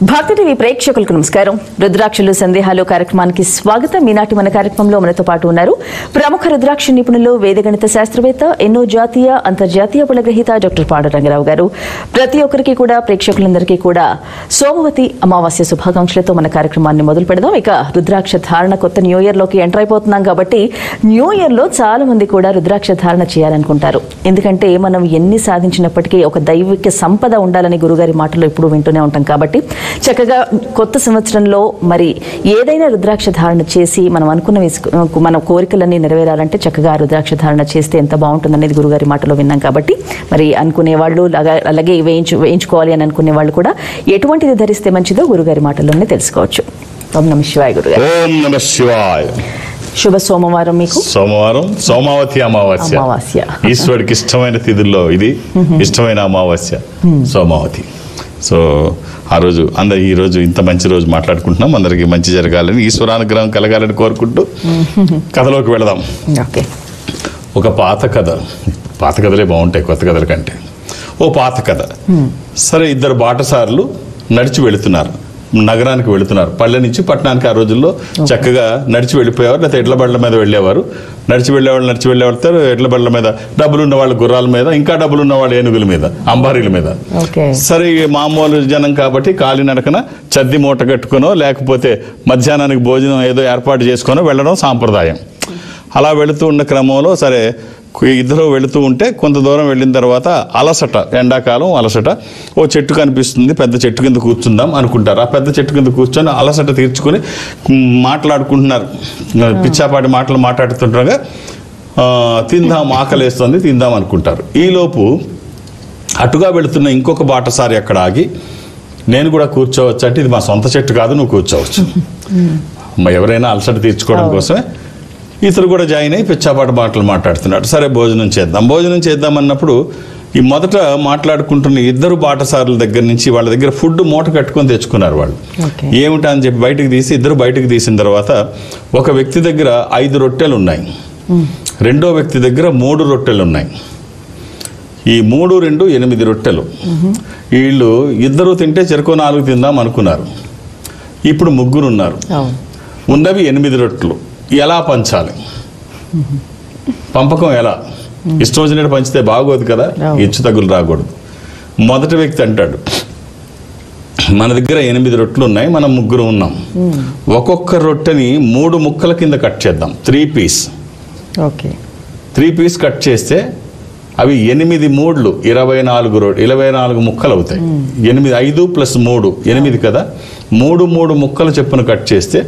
భక్తి టీవీ ప్రేక్షకులకు నమస్కారం. రుద్రాక్షలు సందేహాలు కార్యక్రమానికి స్వాగతం. ఈనాటి మన కార్యక్రమంలో మనతో పాటు ఉన్నారు ప్రముఖ రుద్రాక్ష నిపుణులు, వేదగణిత శాస్త్రవేత్త, ఎన్నో జాతీయ అంతర్జాతీయ పులగ్రహీత డాక్టర్ పాడ రంగారావు గారు. ప్రతి ఒక్కరికి కూడా, ప్రేక్షకులందరికీ కూడా సోమవతి అమావాస్య శుభాకాంక్షలతో మన కార్యక్రమాన్ని మొదలు పెడదాం. ఇక రుద్రాక్ష ధారణ కొత్త న్యూ ఇయర్ లోకి ఎంటర్ అయిపోతున్నాం కాబట్టి న్యూ ఇయర్ లో చాలా మంది కూడా రుద్రాక్ష ధారణ చేయాలనుకుంటారు. ఎందుకంటే మనం ఎన్ని సాధించినప్పటికీ ఒక దైవిక సంపద ఉండాలని గురుగారి మాటలో ఇప్పుడు వింటూనే ఉంటాం. కాబట్టి చక్కగా కొత్త సంవత్సరంలో మరి ఏదైనా రుద్రాక్ష ధారణ చేసి మనం అనుకున్న మన కోరికలన్నీ నెరవేరాలంటే చక్కగా రుద్రాక్ష ధారణ చేస్తే ఎంత బాగుంటుందనేది గురుగారి మాటలో విన్నాం. కాబట్టి మరి అనుకునే వాళ్ళు అలాగే వేయించుకోవాలి అని అనుకునే వాళ్ళు కూడా ఎటువంటిది ధరిస్తే మంచిదో గురుగారి మాటల్లోనే తెలుసుకోవచ్చు. ఓం నమః శివాయ. గురుగారు ఓం నమః శివాయ. శుభ సోమవారం మీకు. సోమవారం సోమావతి అమావాస్య. ఈశ్వరుడికి ఇష్టమైన తిథుల్లో ఇది ఇష్టమైన అమావాస్య సోమావతి. సో ఆ రోజు ఈ రోజు ఇంత మంచి రోజు మాట్లాడుకుంటున్నాం. అందరికి మంచి జరగాలని, ఈశ్వరానుగ్రహం కలగాలని కోరుకుంటూ కథలోకి వెళదాం. ఒక పాత కథలే బాగుంటాయి కొత్త కథల కంటే. ఓ పాత కథ. సరే, ఇద్దరు బాటసారులు నడిచి వెళుతున్నారు, నగరానికి వెళుతున్నారు. పల్లె నుంచి పట్టణానికి ఆ రోజుల్లో చక్కగా నడిచి వెళ్ళిపోయేవారు, లేకపోతే ఎడ్ల బండ్ల మీద వెళ్ళేవారు. నడిచి వెళ్ళేవాళ్ళు ఎడ్ల బండ్ల మీద, డబ్బులున్న వాళ్ళు గుర్రాల మీద, ఇంకా డబ్బులున్న వాళ్ళు ఏనుగుల మీద, అంబారీల మీద. సరే, మామూలు జనం కాబట్టి కాలినడకన చద్ది మూట కట్టుకునో లేకపోతే మధ్యాహ్నానికి భోజనం ఏదో ఏర్పాటు చేసుకునో వెళ్ళడం సాంప్రదాయం. అలా వెళుతూ ఉన్న క్రమంలో సరే ఇద్దరు వెళుతూ ఉంటే కొంత దూరం వెళ్ళిన తర్వాత అలసట, ఎండాకాలం అలసట. ఓ చెట్టు కనిపిస్తుంది, పెద్ద చెట్టు కింద కూర్చుందాం అనుకుంటారు. ఆ పెద్ద చెట్టు కింద కూర్చొని అలసట తీర్చుకొని మాట్లాడుకుంటున్నారు. పిచ్చాపాటి మాటలు మాట్లాడుతుండగా తిందాం, ఆకలేస్తుంది, తిందాం అనుకుంటారు. ఈలోపు అటుగా వెళుతున్న ఇంకొక బాటసారి అక్కడ ఆగి, నేను కూడా కూర్చోవచ్చు అంటే, ఇది మా సొంత చెట్టు కాదు, నువ్వు కూర్చోవచ్చు. ఎవరైనా అలసట తీర్చుకోవడం కోసమే ఇతరు కూడా జాయిన్ అయ్యి పిచ్చాపాటి మాటలు మాట్లాడుతున్నాడు. సరే, భోజనం చేద్దాం అన్నప్పుడు ఈ మొదట మాట్లాడుకుంటున్న ఇద్దరు బాటసారుల దగ్గర నుంచి వాళ్ళ దగ్గర ఫుడ్ మూట కట్టుకొని తెచ్చుకున్నారు. వాళ్ళు ఏమిటా అని చెప్పి ఇద్దరు బయటకు తీసిన తర్వాత ఒక వ్యక్తి దగ్గర 5 రొట్టెలు ఉన్నాయి, రెండో వ్యక్తి దగ్గర 3 రొట్టెలు ఉన్నాయి. ఈ 3, 2 8 రొట్టెలు. వీళ్ళు ఇద్దరు తింటే చెరుకో 4 తిందాం అనుకున్నారు. ఇప్పుడు 3 ఉన్నారు, ఉన్నవి 8 రొట్టెలు. ఎలా పంచాలి? పంపకం ఎలా? ఇష్టం వచ్చినట్టు పంచితే బాగోదు కదా, హెచ్చు తగ్గులు రాకూడదు. మొదటి వ్యక్తి అంటాడు, మన దగ్గర 8 రొట్టెలు ఉన్నాయి, మనం 3 ఉన్నాం. ఒక్కొక్క రొట్టెని 3 ముక్కల కింద కట్ చేద్దాం. 3 పీస్. 3 పీస్ కట్ చేస్తే అవి 8 3 24 ముక్కలు అవుతాయి. 5 + 3 8 కదా. 3 ముక్కలు చొప్పున కట్ చేస్తే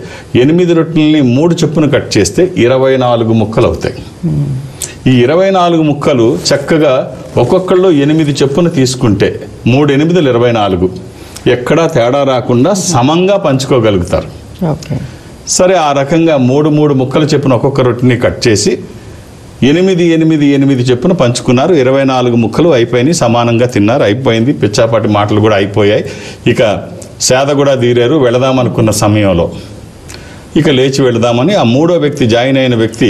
8 రొట్టెల్ని 3 చొప్పున కట్ చేస్తే 24 ముక్కలు అవుతాయి. ఈ 24 ముక్కలు చక్కగా ఒక్కొక్కళ్ళు 8 చొప్పున తీసుకుంటే 3 8 24 ఎక్కడా తేడా రాకుండా సమంగా పంచుకోగలుగుతారు. సరే, ఆ రకంగా 3 ముక్కలు చొప్పున ఒక్కొక్క రొట్టెని కట్ చేసి 8 చొప్పున పంచుకున్నారు. 24 ముక్కలు అయిపోయినాయి, సమానంగా తిన్నారు. అయిపోయింది, పిచ్చాపాటి మాటలు కూడా అయిపోయాయి. ఇక సేద కూడా తీరారు. వెళదామనుకున్న సమయంలో ఇక లేచి వెళదామని ఆ 3వ వ్యక్తి, జాయిన్ అయిన వ్యక్తి,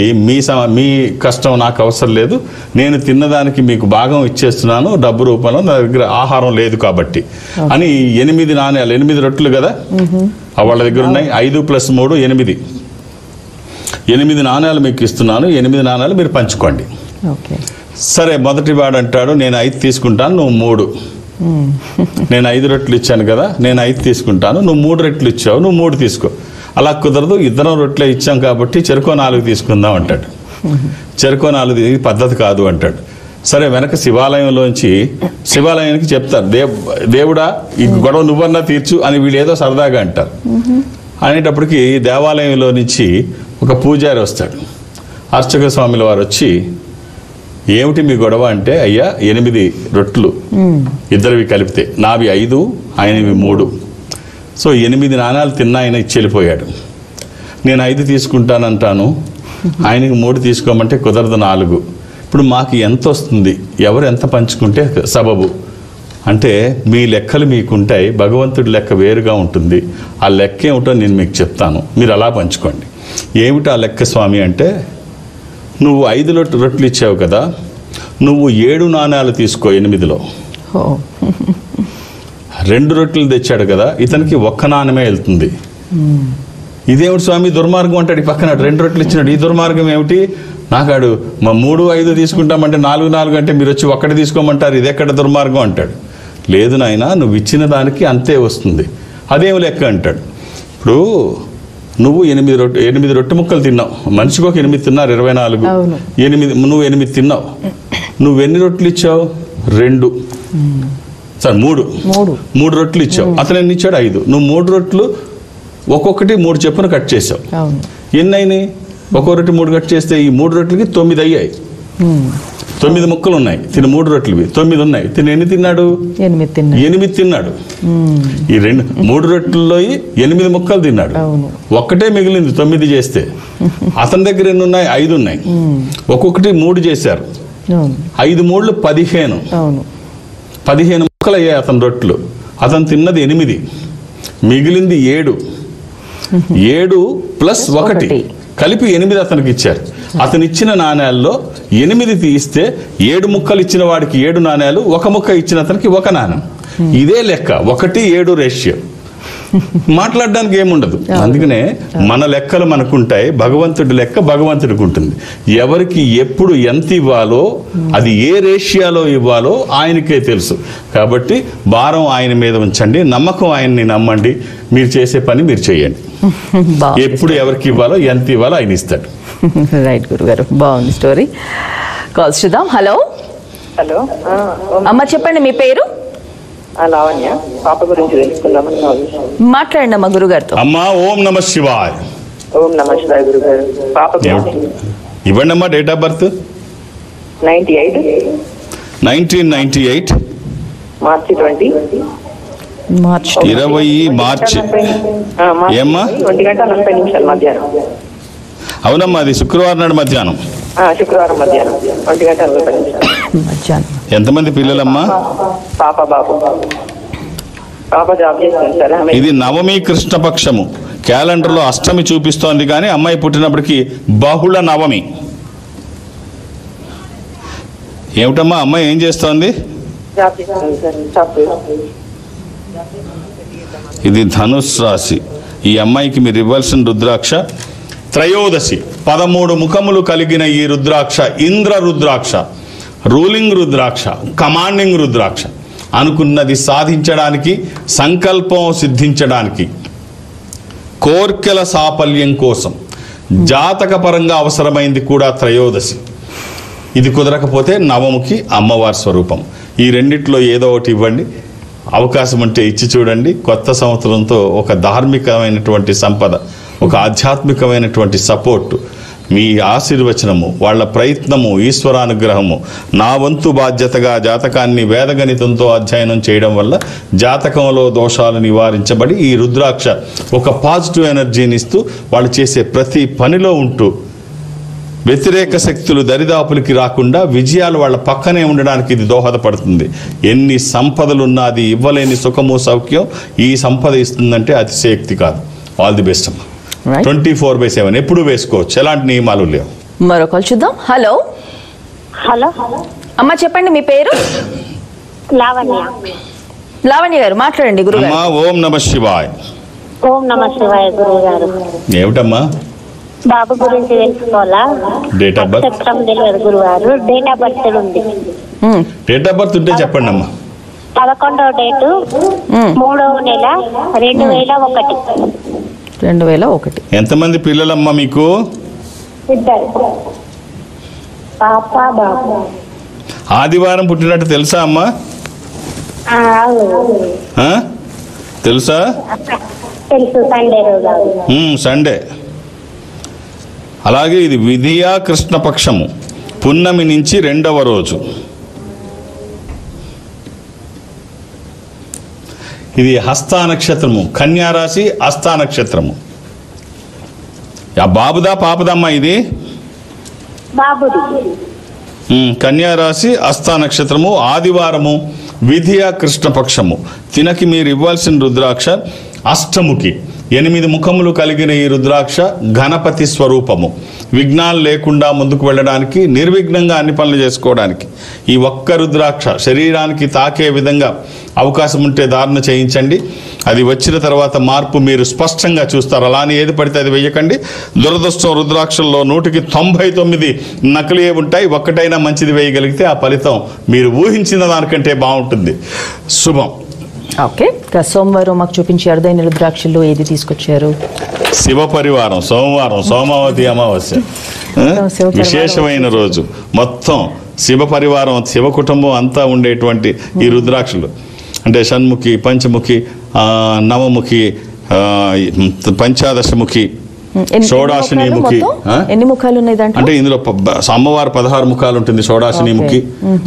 మీ కష్టం నాకు అవసరం లేదు, నేను తిన్నదానికి మీకు భాగం ఇచ్చేస్తున్నాను డబ్బు రూపంలో, నా దగ్గర ఆహారం లేదు కాబట్టి అని 8 నాణ్యాలు, 8 రొట్టెలు కదా వాళ్ళ దగ్గర ఉన్నాయి. 5 + 3 8 నాణ్యాలు మీకు ఇస్తున్నాను, 8 నాణ్యాలు మీరు పంచుకోండి. సరే, మొదటి వాడు అంటాడు, నేను 5 తీసుకుంటాను, నువ్వు 3. నేను 5 రొట్టెలు ఇచ్చాను కదా, నేను 5 తీసుకుంటాను, నువ్వు 3 రొట్టెలు ఇచ్చావు, నువ్వు 3 తీసుకో. అలా కుదరదు, ఇద్దరం రొట్టెలే ఇచ్చాం కాబట్టి చెరుకో 4 తీసుకుందాం అంటాడు. చెరుకో 4 పద్ధతి కాదు అంటాడు. సరే, వెనక శివాలయానికి చెప్తారు, దేవుడా ఈ గొడవ నువ్వన్నా తీర్చు అని వీళ్ళు ఏదో సరదాగా అంటారు. అనేటప్పటికి దేవాలయంలో నుంచి ఒక పూజారి వస్తాడు. అర్చక స్వామిల వారు వచ్చి, ఏమిటి మీ గొడవ అంటే, అయ్యా 8 రొట్టెలు ఇద్దరివి కలిపితే, నావి 5 ఆయనవి 3. సో 8 నాణాలు తిన్న ఆయన ఇచ్చి వెళ్ళిపోయాడు. నేను 5 తీసుకుంటానంటాను, ఆయనకి 3 తీసుకోమంటే కుదరదు 4. ఇప్పుడు మాకు ఎంత వస్తుంది, ఎవరు ఎంత పంచుకుంటే సబబు అంటే, మీ లెక్కలు మీకుంటాయి, భగవంతుడి లెక్క వేరుగా ఉంటుంది. ఆ లెక్క ఏమిటో నేను మీకు చెప్తాను, మీరు అలా పంచుకోండి. ఏమిటి ఆ లెక్క స్వామి అంటే, నువ్వు 5 రొట్టెలు ఇచ్చావు కదా, నువ్వు 7 నాణ్యాలు తీసుకో 8లో. 2 రొట్టెలు తెచ్చాడు కదా, ఇతనికి ఒక్క నాణ్యమే వెళ్తుంది. ఇదేమిటి స్వామి దుర్మార్గం అంటాడు. ఈ పక్కన 2 రొట్టెలు ఇచ్చినాడు, ఈ దుర్మార్గం ఏమిటి? నాకాడు 3, 5 తీసుకుంటామంటే 4, 4 అంటే మీరు వచ్చి 1 తీసుకోమంటారు, ఇది ఎక్కడ దుర్మార్గం అంటాడు. లేదు నాయన, నువ్వు ఇచ్చిన దానికి అంతే వస్తుంది, అదేం లెక్క అంటాడు. ఇప్పుడు నువ్వు 8 రొట్టె ముక్కలు తిన్నావు, మనిషికి ఒక 8 తిన్నారు, 24. 8 నువ్వు 8 తిన్నావు. నువ్వు ఎన్ని రొట్టెలు ఇచ్చావు? 2 సార్ 3 రొట్టెలు ఇచ్చావు. అతను ఎన్ని ఇచ్చాడు? 5. నువ్వు 3 రొట్టెలు ఒక్కొక్కటి 3 చెప్పున కట్ చేసావు. ఎన్ని అయినాయి? ఒక్కో రొట్టె 3 కట్ చేస్తే ఈ 3 రొట్టెలకి 9 అయ్యాయి. 9 ముక్కలు ఉన్నాయి, తిని 3 రొట్టెలు 9 ఉన్నాయి. తిని ఎన్ని తిన్నాడు? 8 తిన్నాడు. ఈ 3 రొట్టెల్లో 8 ముక్కలు తిన్నాడు, ఒక్కటే మిగిలింది 9 చేస్తే. అతని దగ్గర ఎన్ని ఉన్నాయి? 5 ఉన్నాయి. ఒక్కొక్కటి 3 చేశారు, 5 3 15. 15 ముక్కలు అయ్యాయి అతని రొట్టెలు. అతను తిన్నది 8, మిగిలింది 7. 7 + 1 కలిపి 8 అతనికి ఇచ్చారు. అతను ఇచ్చిన నాణ్యాల్లో 8 తీస్తే 7 ముక్కలు ఇచ్చిన వాడికి 7 నాణ్యాలు, 1 ముక్క ఇచ్చిన అతనికి 1 నాణ్యం. ఇదే లెక్క, 1:7 రేషియో. మాట్లాడడానికి ఏముండదు. అందుకనే మన లెక్కలు మనకుంటాయి, భగవంతుడి లెక్క భగవంతుడికి ఉంటుంది. ఎవరికి ఎప్పుడు ఎంత ఇవ్వాలో, అది ఏ రేషియాలో ఇవ్వాలో ఆయనకే తెలుసు. కాబట్టి భారం ఆయన మీద ఉంచండి, నమ్మకం ఆయన్ని నమ్మండి, మీరు చేసే పని మీరు చేయండి. ఎప్పుడు ఎవరికి ఇవ్వాలో, ఎంత ఇవ్వాలో ఆయన ఇస్తాడు. రైట్ గురుగారు, బాగుంది స్టోరీ. కాల్స్ చూద్దాం. హలో అమ్మ, చెప్పండి మీ పేరు? లావణ్య. పాప గురించి తెలుసుకుందామని మాట్లాడండి అమ్మ గురుగారితో. అమ్మా ఓం నమ శివాయ్. ఓం నమ శివాయ్ గురుగారు. పాప ఇవ్వండి అమ్మా. డేట్ ఆఫ్ బర్త్ 1998 మార్చి 20 మార్చి. ఏమ్మా? 1:40 మధ్యాహ్నం. అవునమ్మా, అది శుక్రవారం నాడు మధ్యాహ్నం. శుక్రవారం మధ్యాహ్నం 1:40 మధ్యాహ్నం. ఎంతమంది పిల్లలమ్మా? పాప బాబు. పాప జాబ్ చేస్తుంది సార్. ఇది నవమి కృష్ణపక్షము. క్యాలెండర్లో అష్టమి చూపిస్తోంది, కానీ అమ్మాయి పుట్టినప్పటికీ బహుళ నవమి. ఏమిటమ్మా అమ్మాయి ఏం చేస్తోంది? జాబ్ చేస్తుంది సార్. ఇది ధనుస్ రాశి. ఈ అమ్మాయికి మీరు ఇవ్వాల్సిన రుద్రాక్ష త్రయోదశి. 13 ముఖములు కలిగిన ఈ రుద్రాక్ష ఇంద్ర రుద్రాక్ష, రూలింగ్ రుద్రాక్ష, కమాండింగ్ రుద్రాక్ష. అనుకున్నది సాధించడానికి, సంకల్పం సిద్ధించడానికి, కోర్కెల సాఫల్యం కోసం, జాతకపరంగా అవసరమైంది కూడా త్రయోదశి. ఇది కుదరకపోతే నవముఖి అమ్మవారి స్వరూపం. ఈ రెండిట్లో ఏదో ఒకటి ఇవ్వండి. అవకాశం ఉంటే ఇచ్చి చూడండి. కొత్త సంవత్సరంతో ఒక ధార్మికమైనటువంటి సంపద, ఒక ఆధ్యాత్మికమైనటువంటి సపోర్టు, మీ ఆశీర్వచనము, వాళ్ళ ప్రయత్నము, ఈశ్వరానుగ్రహము, నా వంతు బాధ్యతగా జాతకాన్ని వేదగణితంతో అధ్యయనం చేయడం వల్ల జాతకంలో దోషాలు నివారించబడి ఈ రుద్రాక్ష ఒక పాజిటివ్ ఎనర్జీని ఇస్తూ వాళ్ళు చేసే ప్రతి పనిలో ఉంటూ వ్యతిరేక శక్తులు దరిదాపులకి రాకుండా విజయాలు వాళ్ళ పక్కనే ఉండడానికి ఇది దోహదపడుతుంది. ఎన్ని సంపదలున్నా అది ఇవ్వలేని సుఖము సౌఖ్యం ఈ సంపద ఇస్తుందంటే అతిశయోక్తి కాదు. ఆల్ ది బెస్ట్ అమ్మా. 24/7 ఎప్పుడు వేసుకోవచ్చు, ఎలాంటి నియమాలు లేవు. మరో కాల్ చూద్దాం. హలో అమ్మ, చెప్పండి మీ పేరు? లావణ్య గారు మాట్లాడండి గురుగారు. ఓం నమ శివాయ్. ఓం నమ శివాయ గురుగారు. ఏమిటమ్మా? బాబు గురించి తెలుసుకోవాలా? డేట్ ఆఫ్ బర్త్ నక్షత్రం తెలియదు గురుగారు. డేట్ ఆఫ్ బర్త్ ఉంది. డేట్ ఆఫ్ బర్త్ ఉంటే చెప్పండి అమ్మా. 11వ డేటు 3వ నెల 2001. 2001. ఎంతమంది పిల్లలమ్మా మీకు? 2 పాప బాబు. ఆదివారం పుట్టినట్టు తెలుసా అమ్మా? తెలుసా? తెలుసు, సండే రోజు. సండే. అలాగే ఇది విధియా కృష్ణపక్షము, పున్నమి నుంచి 2వ రోజు. ఇది హస్తా నక్షత్రము, కన్యారాశి హస్తా నక్షత్రము. బాబుదా పాపదమ్మా? ఇది బాబుది. కన్యారాశి హస్తా నక్షత్రము, ఆదివారము, విధియా కృష్ణపక్షము. తినకి మీరు ఇవ్వాల్సిన రుద్రాక్ష అష్టముఖి. 8 ముఖములు కలిగిన ఈ రుద్రాక్ష గణపతి స్వరూపము. విఘ్నాలు లేకుండా ముందుకు వెళ్ళడానికి, నిర్విఘ్నంగా అన్ని పనులు చేసుకోవడానికి ఈ ఒక్క రుద్రాక్ష శరీరానికి తాకే విధంగా అవకాశం ఉంటే ధారణ చేయించండి. అది వచ్చిన తర్వాత మార్పు మీరు స్పష్టంగా చూస్తారు. అలానే ఏది పడితే అది వేయకండి. దురదృష్టం, రుద్రాక్షల్లో 199 నకిలీ ఉంటాయి. ఒక్కటైనా మంచిది వేయగలిగితే ఆ ఫలితం మీరు ఊహించిన దానికంటే బాగుంటుంది. శుభం. ఓకే, సోమవారం మాకు చూపించి అరుదైన రుద్రాక్షల్లో ఏది తీసుకొచ్చారు? శివ పరివారం, సోమవారం, సోమావతి అమావాస్య, విశేషమైన రోజు. మొత్తం శివ పరివారం, శివ కుటుంబం అంతా ఉండేటువంటి ఈ రుద్రాక్షలు అంటే షణ్ముఖి, పంచముఖి, నవముఖి, పంచాదశముఖి, షోడాశినిముఖి. ఎన్ని ముఖాలు ఉన్నాయి దాంట్లో? అంటే ఇందులో అమ్మవారు 16 ముఖాలు ఉంటుంది. షోడాశినిముఖి,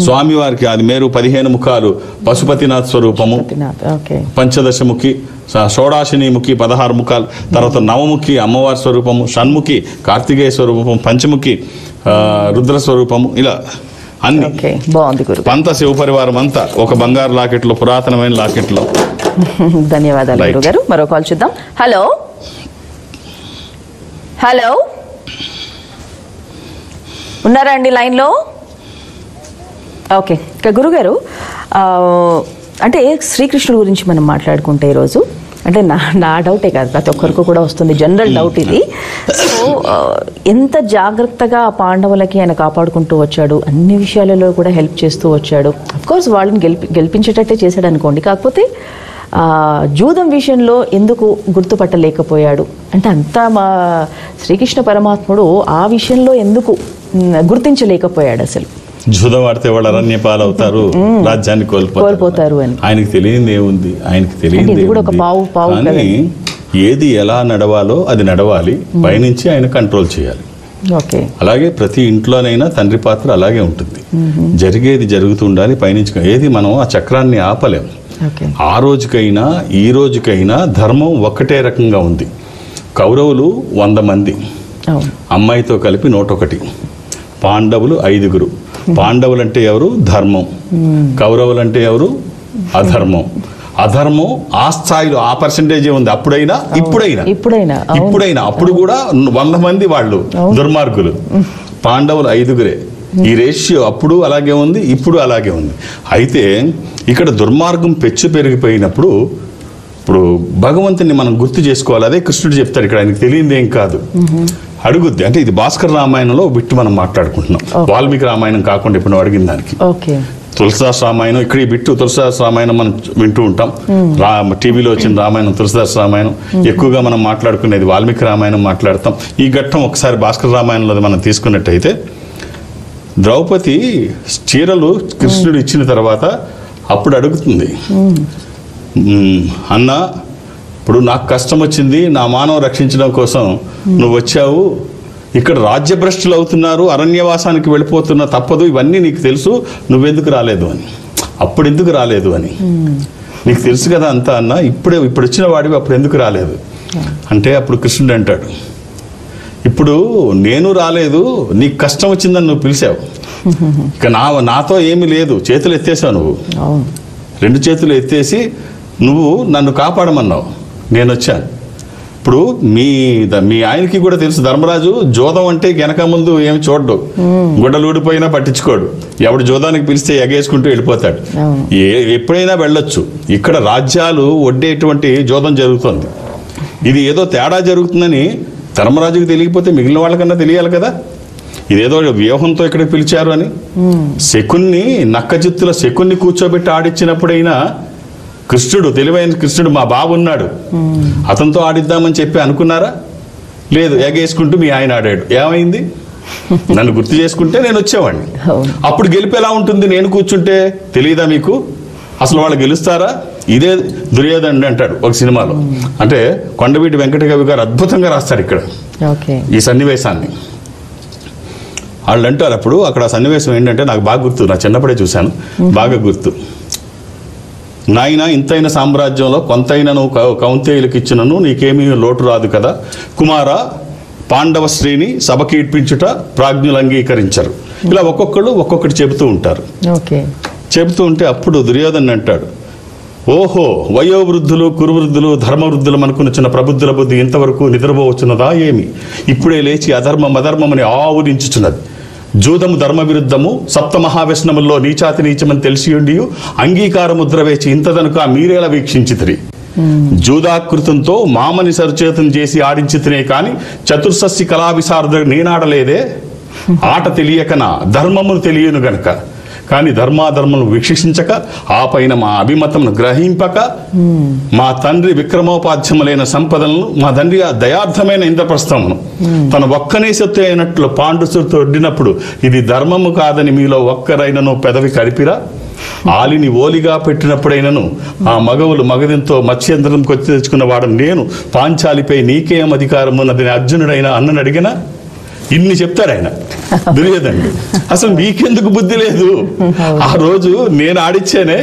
స్వామివారికి అది మేరు 15 ముఖాలు, పశుపతినాథ్ స్వరూపము. పంచదశముఖి, షోడాశినిముఖి 16 ముఖాలు, తర్వాత నవముఖి అమ్మవారి స్వరూపము, షణ్ముఖి కార్తికేయ స్వరూపం, పంచముఖి రుద్ర స్వరూపము. ఇలా అన్ని బాగుంది గురు. పంత శివ పరివారం అంతా ఒక బంగారు లాకెట్లో, పురాతనమైన లాకెట్లో. ధన్యవాదాలు గురువు గారు. మరో కాల్ చూద్దాం. హలో హలో, ఉన్నారా అండి లైన్లో? ఓకే, ఇక గురుగారు అంటే శ్రీకృష్ణుడి గురించి మనం మాట్లాడుకుంటే ఈరోజు అంటే నా డౌటే కాదు, ప్రతి ఒక్కరికి కూడా వస్తుంది జనరల్ డౌట్ ఇది. సో ఎంత జాగ్రత్తగా ఆ పాండవులకి ఆయన కాపాడుకుంటూ వచ్చాడు, అన్ని విషయాలలో కూడా హెల్ప్ చేస్తూ వచ్చాడు. అఫ్కోర్స్ వాళ్ళని గెలిపించేటట్టే చేశాడు అనుకోండి, కాకపోతే జూదం విషయంలో ఎందుకు గుర్తుపట్టలేకపోయాడు అంటే అంతా మా శ్రీకృష్ణ పరమాత్ముడు ఆ విషయంలో ఎందుకు గుర్తించలేకపోయాడు? అసలు జూదం ఆడితే వాళ్ళు అరణ్య పాలవుతారు, రాజ్యాన్ని కోల్పోతారు అని ఆయనకి తెలియదు ఏముంది, ఆయనకి తెలియదు కూడా ఒక పావు కానీ ఏది ఎలా నడవాలో అది నడవాలి, పైనుంచి ఆయన కంట్రోల్ చేయాలి. అలాగే ప్రతి ఇంట్లోనైనా తండ్రి పాత్ర అలాగే ఉంటుంది. జరిగేది జరుగుతుండాలి, పైనుంచి ఏది మనం ఆ చక్రాన్ని ఆపలేం. ఆ రోజుకైనా ఈ రోజుకైనా ధర్మం ఒక్కటే రకంగా ఉంది. కౌరవులు 100 మంది, అమ్మాయితో కలిపి 101. పాండవులు 5. పాండవులు అంటే ఎవరు? ధర్మం. కౌరవులు అంటే ఎవరు? అధర్మం. అధర్మం ఆ స్థాయిలో ఆ పర్సంటేజే ఉంది. అప్పుడైనా ఇప్పుడైనా అప్పుడు కూడా 100 మంది వాళ్ళు దుర్మార్గులు, పాండవులు 5. ఈ రేషియో అప్పుడు అలాగే ఉంది, ఇప్పుడు అలాగే ఉంది. అయితే ఇక్కడ దుర్మార్గం పెరిగిపోయినప్పుడు ఇప్పుడు భగవంతుని మనం గుర్తు చేసుకోవాలి. అదే కృష్ణుడు చెప్తాడు ఇక్కడ, ఆయనకు తెలియదు ఏం కాదు, అడుగుద్ది. అంటే ఇది భాస్కర్ రామాయణంలో బిట్టు మనం మాట్లాడుకుంటున్నాం, వాల్మీకి రామాయణం కాకుండా ఇప్పుడు అడిగిన దానికి. తులసిదాస్ రామాయణం, ఇక్కడ ఈ బిట్టు తులసిదాస్ రామాయణం మనం వింటూ ఉంటాం. టీవీలో వచ్చిన రామాయణం తులసిదాస్ రామాయణం, ఎక్కువగా మనం మాట్లాడుకునేది వాల్మీకి రామాయణం మాట్లాడతాం. ఈ ఘట్టం ఒకసారి భాస్కర్ రామాయణంలో మనం తీసుకున్నట్టయితే, ద్రౌపది చీరలు కృష్ణుడు ఇచ్చిన తర్వాత అప్పుడు అడుగుతుంది, అన్న ఇప్పుడు నాకు కష్టం వచ్చింది, నా మానవ రక్షించడం కోసం నువ్వు వచ్చావు, ఇక్కడ రాజ్యభ్రష్టులు అవుతున్నారు, అరణ్యవాసానికి వెళ్ళిపోతున్నా, తప్పదు, ఇవన్నీ నీకు తెలుసు, నువ్వెందుకు రాలేదు అని. అప్పుడు ఎందుకు రాలేదు అని నీకు తెలుసు కదా అంతా అన్న, ఇప్పుడు వచ్చిన వాడివి అప్పుడు ఎందుకు రాలేదు అంటే, అప్పుడు కృష్ణుడు అంటాడు, ఇప్పుడు నేను రాలేదు, నీకు కష్టం వచ్చిందని నువ్వు పిలిచావు, ఇక నాతో ఏమీ లేదు, చేతులు ఎత్తేసావు, నువ్వు 2 చేతులు ఎత్తేసి నువ్వు నన్ను కాపాడమన్నావు, నేను వచ్చాను. ఇప్పుడు మీ ఆయనకి కూడా తెలుసు, ధర్మరాజు జోదం అంటే వెనక ముందు ఏమి చూడ్డు, గుడ్డలూడిపోయినా పట్టించుకోడు, ఎవడు జోదానికి పిలిస్తే ఎగేసుకుంటూ వెళ్ళిపోతాడు, ఎప్పుడైనా వెళ్ళొచ్చు. ఇక్కడ రాజ్యాలు ఒడ్డేటువంటి జోదం జరుగుతుంది. ఇది ఏదో తేడా జరుగుతుందని ధర్మరాజుకి తెలియకపోతే మిగిలిన వాళ్ళకన్నా తెలియాలి కదా, ఇదేదో వ్యూహంతో ఇక్కడికి పిలిచారు అని. శకున్ని, నక్కజిత్తుల శకున్ని కూర్చోబెట్టి ఆడిచ్చినప్పుడైనా కృష్ణుడు, తెలివైన కృష్ణుడు, మా బాబు ఉన్నాడు, అతనితో ఆడిద్దామని చెప్పి అనుకున్నారా? లేదు, ఎగేసుకుంటూ మీ ఆయన ఆడాడు. ఏమైంది? నన్ను గుర్తు చేసుకుంటే నేను వచ్చేవాడిని. అప్పుడు గెలిపి ఎలా ఉంటుంది? నేను కూర్చుంటే తెలియదా మీకు? అసలు వాళ్ళు గెలుస్తారా? ఇదే దుర్యోధనుడు అంటాడు ఒక సినిమాలో. అంటే కొండవీటి వెంకటకవి గారు అద్భుతంగా రాస్తారు ఇక్కడ ఈ సన్నివేశాన్ని. వాళ్ళు అంటారు అప్పుడు అక్కడ సన్నివేశం ఏంటంటే, నాకు బాగా గుర్తు, నా చిన్నప్పుడే చూశాను, బాగా గుర్తు. నాయన, ఇంతైన సామ్రాజ్యంలో కొంతైనా నువ్వు కౌంతేయులకు ఇచ్చినను నీకేమీ లోటు రాదు కదా కుమార, పాండవ శ్రీని సభకి ఇడ్పించుట ప్రాజ్ఞులు అంగీకరించరు. ఇలా ఒక్కొక్కడు ఒక్కొక్కటి చెబుతూ ఉంటారు. చెబుతూ ఉంటే అప్పుడు దుర్యోధను అంటాడు, ఓహో, వయోవృద్ధులు, కురువృద్ధులు, ధర్మవృద్ధులు అనుకున్న ప్రబుద్ధుల బుద్ధి ఇంతవరకు నిద్రపోవచ్చున్నదా ఏమి? ఇప్పుడే లేచి అధర్మం అధర్మం అని ఆవురించుచున్నది. జూదము ధర్మ విరుద్ధము, సప్త మహావ్యసనముల్లో నీచాతి నీచమని తెలిసియుండి అంగీకార ముద్ర వేచి ఇంతదనుక మీరేలా వీక్షించితిరి. జూదాకృతంతో మామని సరుచేతం చేసి ఆడించితినే కాని చతుర్సస్సి కళా విశారద నేనాడలేదే. ఆట తెలియకనా ధర్మమును తెలియను గనక, కానీ ధర్మాధర్మను వీక్షించక ఆ పైన మా అభిమతమును గ్రహింపక మా తండ్రి విక్రమోపాధ్యములైన సంపదలను, మా తండ్రి దయార్థమైన ఇంద్రప్రస్థమును తన ఒక్కనే సొత్తు అయినట్లు పాండుసుతో ఒడ్డినప్పుడు ఇది ధర్మము కాదని మీలో ఒక్కరైనను పెదవి కరిపిరా. ఆలిని ఓలిగా పెట్టినప్పుడైనను ఆ మగవులు మగదింతో మత్స్యంద్రం కొచ్చి తెచ్చుకున్న వాడు నేను, పాంచాలిపై నీకేం అధికారం ఉన్నదని అర్జునుడైన అన్నను అడిగినా. ఇన్ని చెప్తాడు ఆయన దుర్యోధనుడు. అసలు మీకెందుకు బుద్ధి లేదు? ఆ రోజు నేను ఆడిచ్చానే,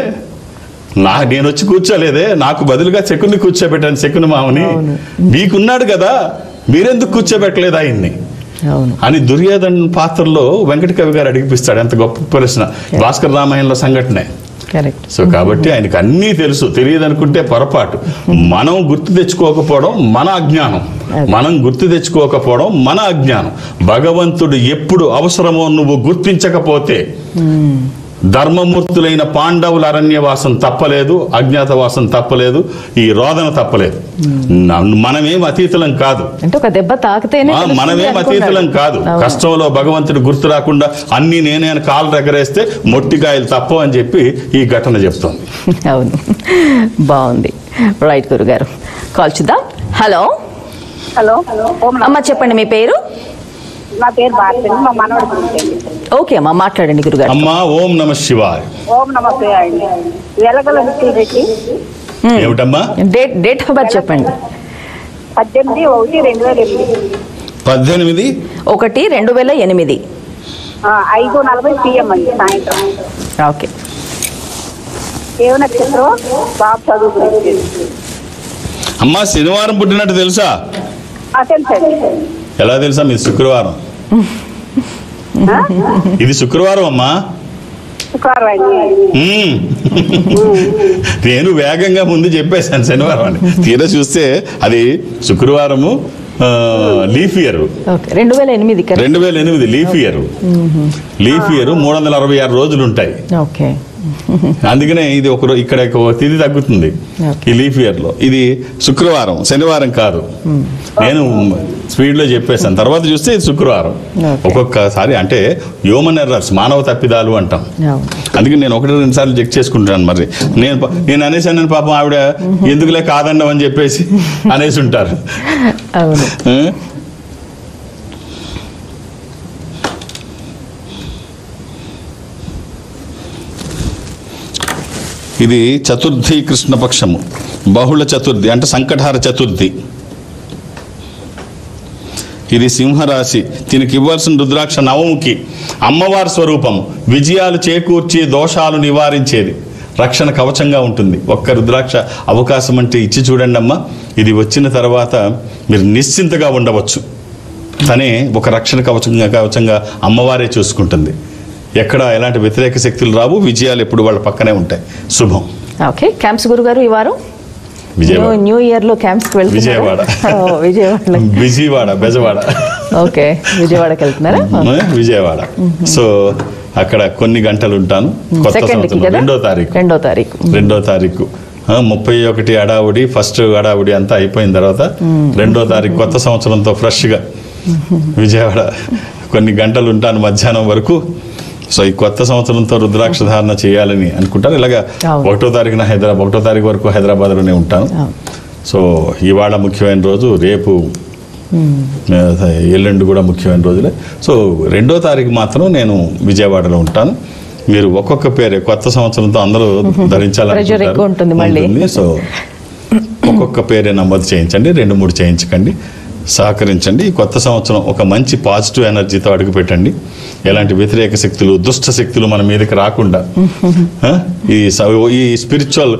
నేను వచ్చి కూర్చోలేదే, నాకు బదులుగా శకుని కూర్చోబెట్టాను, శకుని మామని. మీకున్నాడు కదా, మీరెందుకు కూర్చోబెట్టలేదు ఆయన్ని అని దుర్యోధన్ పాత్రలో వెంకట కవి గారు అడిగిపిస్తాడు. ఎంత గొప్ప ప్రశ్న. భాస్కర రామాయణంలో సంఘటనే. సో కాబట్టి ఆయనకు అన్నీ తెలుసు. తెలియదు అనుకుంటే పొరపాటు. మనం గుర్తు తెచ్చుకోకపోవడం మన అజ్ఞానం, మనం గుర్తు తెచ్చుకోకపోవడం మన అజ్ఞానం. భగవంతుడు ఎప్పుడు అవసరమో నువ్వు గుర్తించకపోతే ధర్మమూర్తులైన పాండవుల అరణ్యవాసం తప్పలేదు, అజ్ఞాతవాసం తప్పలేదు, ఈ రోదన తప్పలేదు. మనమేం అతీతులం కాదు, మనమేం అతీతులం కాదు. కష్టంలో భగవంతుడు గుర్తు రాకుండా అన్ని నేనే అని కాలు ఎగరేస్తే మొట్టికాయలు తప్ప అని చెప్పి ఈ ఘటన చెప్తోంది. అవును, బాగుంది. రైట్ గురుగారు, కాల్ చూద్దాం. హలో హలో అమ్మ, చెప్పండి మీ పేరు? నా పేరు భారతి, మా మనవడు. ఓకే అమ్మా, మాట్లాడండి గురుగారు. అమ్మా, ఓం నమ శివాయ. ఓం నమస్తే అండి. వెలగల పెట్టి ఏమిటమ్మా? డేట్ ఆఫ్ బర్త్ చెప్పండి. 18/1/2008. 18/1/2008. 5:40 PM అండి సాయంత్రం. ఓకే. ఏ నక్షత్రం? బాబు చదువు గురించి. అమ్మా, శనివారం పుట్టినట్టు తెలుసా? తెలుసండి. ఎలా తెలుసా? మీది శుక్రవారం. ఇది శుక్రవారం అమ్మా. నేను వేగంగా ముందు చెప్పేశాను శనివారం అని. తీరా చూస్తే అది శుక్రవారము, leap year. 2008 leap year. Leap year 366 రోజులు ఉంటాయి. అందుకనే ఇది ఇక్కడ తిథి తగ్గుతుంది ఈ లీఫ్ ఇయర్ లో. ఇది శుక్రవారం, శనివారం కాదు. నేను స్పీడ్ లో చెప్పేసాను. తర్వాత చూస్తే ఇది శుక్రవారం. ఒక్కొక్కసారి అంటే హ్యూమన్ ఎర్రర్స్, మానవ తప్పిదాలు అంటాం. అందుకని నేను 1-2 సార్లు చెక్ చేసుకుంటాను. మరి నేను అనేసాను, పాపం ఆవిడ ఎందుకులే కాదండం అని చెప్పేసి అనేసి ఉంటారు. ఇది చతుర్థి కృష్ణపక్షము, బహుళ చతుర్థి అంటే సంకటహార చతుర్థి. ఇది సింహరాశి. దీనికి ఇవ్వాల్సిన రుద్రాక్ష నవముఖి, అమ్మవారి స్వరూపము, విజయాలు చేకూర్చి దోషాలు నివారించేది, రక్షణ కవచంగా ఉంటుంది. ఒక్క రుద్రాక్ష అవకాశం అంటే ఇచ్చి చూడండి అమ్మ. ఇది వచ్చిన తర్వాత మీరు నిశ్చింతగా ఉండవచ్చు. తనే ఒక రక్షణ కవచంగా అమ్మవారే చూసుకుంటుంది. ఎక్కడ ఎలాంటి వ్యతిరేక శక్తులు రావు. విజయాలు ఎప్పుడు వాళ్ళ పక్కనే ఉంటాయి. శుభం. ఓకే. క్యాంప్స్ గురుగారు ఈ వారం న్యూ ఇయర్ లో క్యాంప్స్ విజయవాడ, బెజవాడ. ఓకే, విజయవాడకి వెళ్తున్నారా? విజయవాడ. సో అక్కడ కొన్ని గంటలు ఉంటాను. కొత్త సంవత్సరం 2వ తారీఖు 31 హడావుడి, ఫస్ట్ హడావుడి అంతా అయిపోయిన తర్వాత 2వ తారీఖు కొత్త సంవత్సరంతో ఫ్రెష్ గా విజయవాడ కొన్ని గంటలు ఉంటాను, మధ్యాహ్నం వరకు. సో ఈ కొత్త సంవత్సరంతో రుద్రాక్ష ధారణ చేయాలని అనుకుంటారు. ఇలాగా 1వ తారీఖున 1వ తారీఖు వరకు హైదరాబాద్లోనే ఉంటాను. సో ఇవాళ ముఖ్యమైన రోజు, రేపు ఎల్లుండి కూడా ముఖ్యమైన రోజులే. సో 2వ తారీఖు మాత్రం నేను విజయవాడలో ఉంటాను. మీరు ఒక్కొక్క పేరే కొత్త సంవత్సరంతో అందరూ ధరించాలనుకుంటారు. సో ఒక్కొక్క పేరే నమోదు చేయించండి, 2-3 చేయించకండి. సహకరించండి. ఈ కొత్త సంవత్సరం ఒక మంచి పాజిటివ్ ఎనర్జీతో అడుగు పెట్టండి. ఎలాంటి వ్యతిరేక శక్తులు, దుష్ట శక్తులు మన మీదకి రాకుండా ఈ స్పిరిచువల్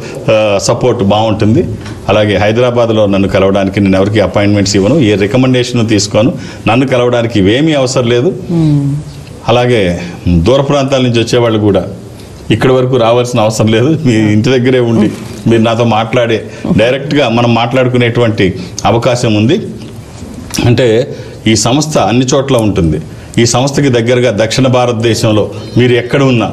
సపోర్ట్ బాగుంటుంది. అలాగే హైదరాబాద్లో నన్ను కలవడానికి నేను ఎవరికి అపాయింట్మెంట్స్ ఇవ్వను, ఏ రికమెండేషన్ తీసుకోను. నన్ను కలవడానికి ఇవేమీ అవసరం లేదు. అలాగే దూర ప్రాంతాల నుంచి వచ్చేవాళ్ళు కూడా ఇక్కడి వరకు రావాల్సిన అవసరం లేదు. మీ ఇంటి దగ్గరే ఉండి మీరు నాతో మాట్లాడే, డైరెక్ట్గా మనం మాట్లాడుకునేటువంటి అవకాశం ఉంది. అంటే ఈ సంస్థ అన్ని చోట్ల ఉంటుంది. ఈ సంస్థకి దగ్గరగా దక్షిణ భారతదేశంలో మీరు ఎక్కడ ఉన్నా,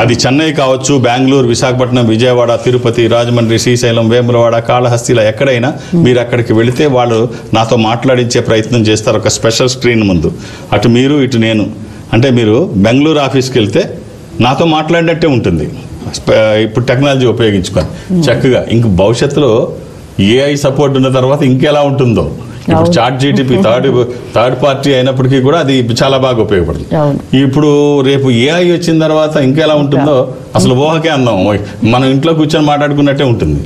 అది చెన్నై కావచ్చు, బెంగళూరు, విశాఖపట్నం, విజయవాడ, తిరుపతి, రాజమండ్రి, శ్రీశైలం, వేములవాడ, కాళహస్తిలా ఎక్కడైనా మీరు అక్కడికి వెళితే వాళ్ళు నాతో మాట్లాడించే ప్రయత్నం చేస్తారు ఒక స్పెషల్ స్క్రీన్ ముందు. అటు మీరు ఇటు నేను. అంటే మీరు బెంగళూరు ఆఫీస్కి వెళ్తే నాతో మాట్లాడినట్టే ఉంటుంది. ఇప్పుడు టెక్నాలజీ ఉపయోగించుకొని చక్కగా. ఇంక భవిష్యత్తులో ఏఐ సపోర్ట్ ఉన్న తర్వాత ఇంకెలా ఉంటుందో. ఇప్పుడు చాట్ జీటీపీ థర్డ్ పార్టీ అయినప్పటికీ కూడా అది చాలా బాగా ఉపయోగపడుతుంది. ఇప్పుడు రేపు ఏఐ వచ్చిన తర్వాత ఇంకెలా ఉంటుందో అసలు ఊహకే అందం. మనం ఇంట్లో కూర్చొని మాట్లాడుకున్నట్టే ఉంటుంది.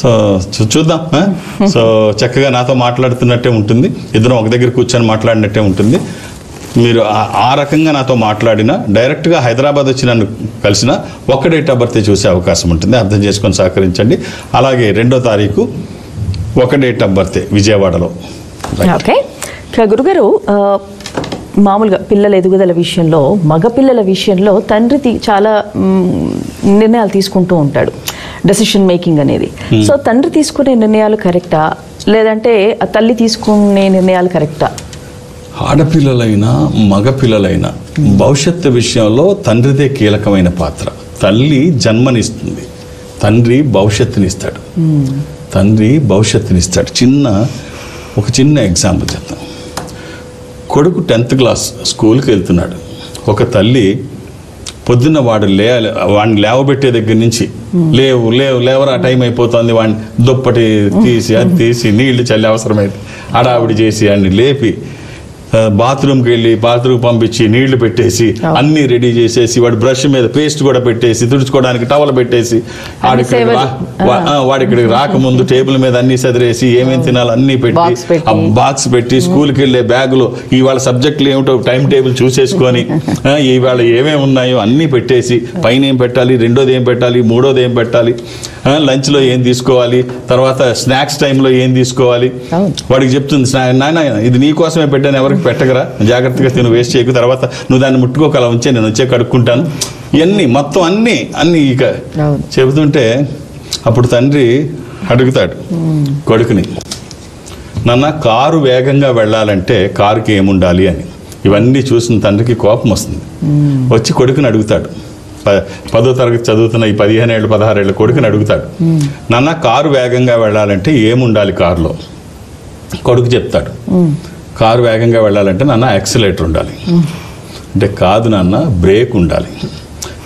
సో చూద్దాం. సో చక్కగా నాతో మాట్లాడుతున్నట్టే ఉంటుంది, ఇద్దరం ఒక దగ్గర కూర్చొని మాట్లాడినట్టే ఉంటుంది. మీరు ఆ రకంగా నాతో మాట్లాడినా, డైరెక్ట్గా హైదరాబాద్ వచ్చి నన్ను కలిసినా ఒక్క డేట్ ఆఫ్ బర్త్ చూసే అవకాశం ఉంటుంది. అర్థం చేసుకొని సహకరించండి. అలాగే 2వ తారీఖు ఒక డేట్ ఆఫ్ బర్త్ విజయవాడలో. ఓకే. గురుగారు, మామూలుగా పిల్లల ఎదుగుదల విషయంలో, మగపిల్లల విషయంలో తండ్రి చాలా నిర్ణయాలు తీసుకుంటూ ఉంటాడు, డెసిషన్ మేకింగ్ అనేది. సో తండ్రి తీసుకునే నిర్ణయాలు కరెక్టా, లేదంటే తల్లి తీసుకునే నిర్ణయాలు కరెక్టా? ఆడపిల్లలైనా మగపిల్లలైనా భవిష్యత్తు విషయంలో తండ్రిదే కీలకమైన పాత్ర. తల్లి జన్మనిస్తుంది, తండ్రి భవిష్యత్తునిస్తాడు. ఒక చిన్న ఎగ్జాంపుల్ చెప్తాను. కొడుకు 10th క్లాస్ స్కూల్కి వెళ్తున్నాడు. ఒక తల్లి పొద్దున్న వాడిని లేవబెట్టే దగ్గర నుంచి లేవరా టైం అయిపోతుంది, వాడిని దుప్పటి తీసి అది తీసి నీళ్లు చల్లి అవసరమైతే హడావిడి చేసి వాడిని లేపి బాత్రూమ్కి వెళ్ళి బాత్రూమ్ పంపించి నీళ్లు పెట్టేసి అన్నీ రెడీ చేసేసి, వాడి బ్రష్ మీద పేస్ట్ కూడా పెట్టేసి, తుడుచుకోవడానికి టవల్ పెట్టేసి, వాడిక్కడికి రాకముందు టేబుల్ మీద అన్ని సదిరేసి ఏమేమి తినాలి అన్నీ పెట్టి బాక్స్ పెట్టి, స్కూల్కి వెళ్ళే బ్యాగులో ఇవాళ సబ్జెక్టులు ఏమిటో టైం టేబుల్ చూసేసుకొని, ఇవాళ ఏమేమి ఉన్నాయో అన్నీ పెట్టేసి, పైన ఏం పెట్టాలి, రెండోది ఏం పెట్టాలి, మూడోది ఏం పెట్టాలి, లంచ్లో ఏం తీసుకోవాలి, తర్వాత స్నాక్స్ టైంలో ఏం తీసుకోవాలి, వాడికి చెప్తుంది, నాయన ఇది నీకోసమే పెట్టాను, ఎవరికి పెట్టగరా, జాగ్రత్తగా తిను, వేస్ట్ చేయకు, తర్వాత నువ్వు దాన్ని ముట్టుకోకలా ఉంచే, నేను వచ్చే కడుక్కుంటాను, ఇవన్నీ మొత్తం అన్నీ ఇక చెబుతుంటే అప్పుడు తండ్రి అడుగుతాడు కొడుకుని, నాన్న కారు వేగంగా వెళ్ళాలంటే కారుకి ఏముండాలి అని. ఇవన్నీ చూసిన తండ్రికి కోపం వస్తుంది. వచ్చి కొడుకుని అడుగుతాడు, 10వ తరగతి చదువుతున్న ఈ 15 ఏళ్ళు 16 ఏళ్ళ కొడుకుని అడుగుతాడు, నాన్న కారు వేగంగా వెళ్ళాలంటే ఏముండాలి కారులో? కొడుకు చెప్తాడు, కారు వేగంగా వెళ్ళాలంటే నాన్న యాక్సిలేటర్ ఉండాలి. అంటే కాదు నాన్న, బ్రేక్ ఉండాలి.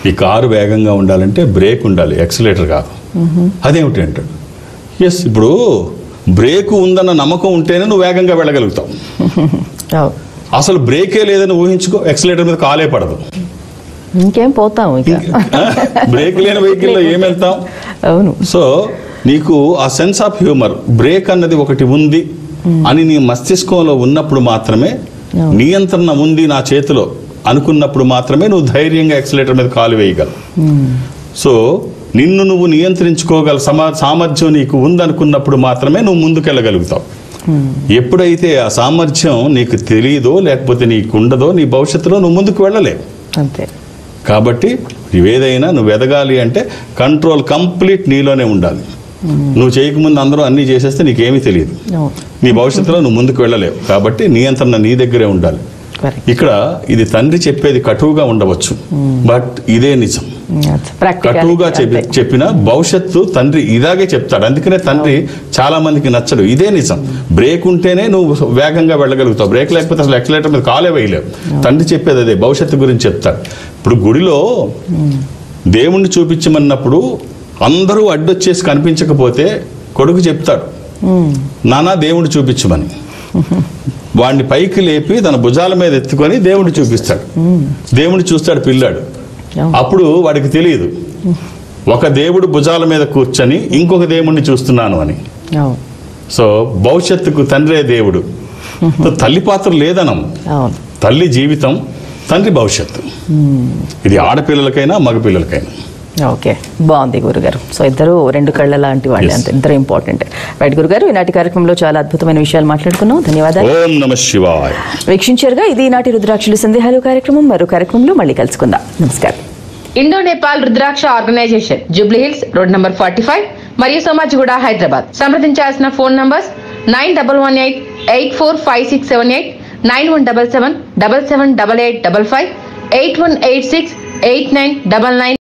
ఈ కారు వేగంగా ఉండాలంటే బ్రేక్ ఉండాలి, యాక్సిలేటర్ కాదు. అదేమిటి అంటాడు. ఎస్, ఇప్పుడు బ్రేక్ ఉందన్న నమ్మకం ఉంటేనే నువ్వు వేగంగా వెళ్ళగలుగుతావు. అసలు బ్రేకే లేదని ఊహించుకో, యాక్సిలేటర్ మీద కాలే పడదు, ఇంకేం పోతాం, బ్రేక్ లేని వెహికల్లో ఏం వెళ్తాం. అవును. సో నీకు ఆ సెన్స్ ఆఫ్ హ్యూమర్, బ్రేక్ అన్నది ఒకటి ఉంది అని నీ మస్తిష్కంలో ఉన్నప్పుడు మాత్రమే, నియంత్రణ ఉంది నా చేతిలో అనుకున్నప్పుడు మాత్రమే నువ్వు ధైర్యంగా యాక్సిలేటర్ మీద కాలు వేయగలవు. సో నిన్ను నువ్వు నియంత్రించుకోగల సామర్థ్యం నీకు ఉందనుకున్నప్పుడు మాత్రమే నువ్వు ముందుకెళ్ళగలుగుతావు. ఎప్పుడైతే ఆ సామర్థ్యం నీకు తెలియదో, లేకపోతే నీకు ఉండదో, నీ భవిష్యత్తులో నువ్వు ముందుకు వెళ్ళలేవు. అంతే. కాబట్టి ఏదైనా నువ్వు ఎదగాలి అంటే కంట్రోల్ కంప్లీట్ నీలోనే ఉండాలి. నువ్వు చేయకముందు అందరూ అన్నీ చేసేస్తే నీకేమీ తెలియదు, నీ భవిష్యత్తులో నువ్వు ముందుకు వెళ్ళలేవు. కాబట్టి నియంత్రణ నీ దగ్గరే ఉండాలి. ఇక్కడ ఇది తండ్రి చెప్పేది కటువుగా ఉండవచ్చు, బట్ ఇదే నిజం. కటువుగా చెప్పిన భవిష్యత్తు తండ్రి ఇలాగే చెప్తాడు. అందుకనే తండ్రి చాలా మందికి నచ్చడు. ఇదే నిజం. బ్రేక్ ఉంటేనే నువ్వు వేగంగా వెళ్ళగలుగుతావు, బ్రేక్ లేకపోతే అసలు యాక్సిలేటర్ మీద కాలే వేయలేవు. తండ్రి చెప్పేది అదే, భవిష్యత్తు గురించి చెప్తాడు. ఇప్పుడు గుడిలో దేవుణ్ణి చూపించమన్నప్పుడు అందరూ అడ్డొచ్చేసి కనిపించకపోతే కొడుకు చెప్తాడు, నానా దేవుణ్ణి చూపించమని. వాడిని పైకి లేపి తన భుజాల మీద ఎత్తుకొని దేవుణ్ణి చూపిస్తాడు. దేవుణ్ణి చూస్తాడు పిల్లాడు. అప్పుడు వాడికి తెలియదు, ఒక దేవుడు భుజాల మీద కూర్చొని ఇంకొక దేవుణ్ణి చూస్తున్నాను అని. సో భవిష్యత్తుకు తండ్రే దేవుడు. తల్లి పాత్ర లేదనం, తల్లి జీవితం, తండ్రి భవిష్యత్తు. ఇది ఆడపిల్లలకైనా మగపిల్లలకైనా. ఓకే, బాగుంది గురుగారు. సో ఇద్దరు రెండు కళ్ళ లాంటి వాళ్ళే, అంతే, ఇద్దరు ఇంపార్టెంట్. రైట్ గురుగారు, ఈనాటి కార్యక్రమంలో చాలా అద్భుతమైన విషయాలు మాట్లాడుకున్నాం. ధన్యవాదాలు. ఓం నమః శివాయ. వీక్షించారుగా, ఇది ఈనాటి రుద్రాక్షలు సందేహాలు కార్యక్రమం. మరో కార్యక్రమంలో మళ్ళీ కలుసుకుందాం. నమస్కారం. Indo Nepal rudraksha organization, Jubilee Hills road number 45 మరియు సోమాజిగూడ, హైదరాబాద్. సంప్రదించాల్సిన ఫోన్ నంబర్స్ 9118845678 9177778855 81868999